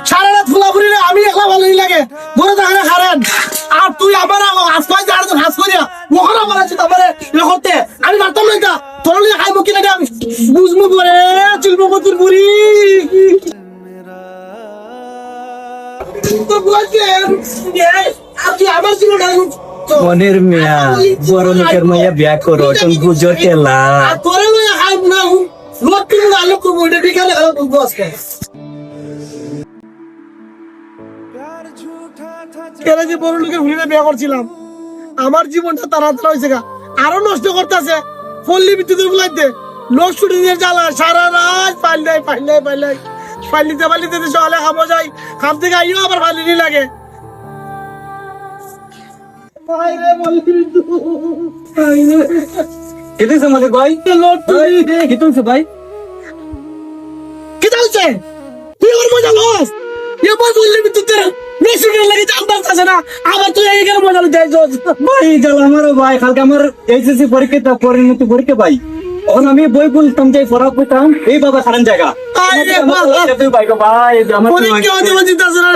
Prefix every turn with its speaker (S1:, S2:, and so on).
S1: সারা রাত ফুলাফুরি আমি একলা ভালোই লাগে ঘরে থাকে খারেন আর তুই আমার হাস করিয়া ওখানে আমার আছে তারপরে করতে আমি পারতাম না তোর খাইবো কিনা আমি বুঝবো করে চুলবো তোর বুড়ি আমার ছিল না
S2: মনের মিয়া বড় লোকের মাইয়া বিয়া করো তুমি বুঝো টেলা
S1: তোরে লইয়া খাইব না লোক তুমি আলো করবো এটা বিকালে বস এরা যে বড় লোকের হুড়িতে বিয়ে করছিলাম আমার জীবনটা তাড়াতাড়ি হয়েছে গা আরো নষ্ট করতেছে পল্লী বিদ্যুতের গুলাইতে লোক ছুটি দিয়ে জ্বালা সারা রাত পাল্লিতে সকালে খাবো যাই খাম থেকে আইও আবার ফাইলি লাগে
S2: কেটেছে মালিক ভাই কেটেছে ভাই
S1: কি চলছে তুই ওর মজা লস এবার পল্লী বিদ্যুতের মেশিনের লাগে চান্দার আছে না আবার তুই এই গেলে মজা লইতে আইছস
S2: ভাই জ্বালা আমারও ভাই কালকে আমার এইচএসসি পরীক্ষা পরিণতি পরীক্ষা ভাই এখন আমি বই বলতাম যে পড়া পড়তাম এই বাবা সারান জায়গা
S1: আরে বাবা
S2: ভাই আমার
S1: পরীক্ষা হতে বলছিস না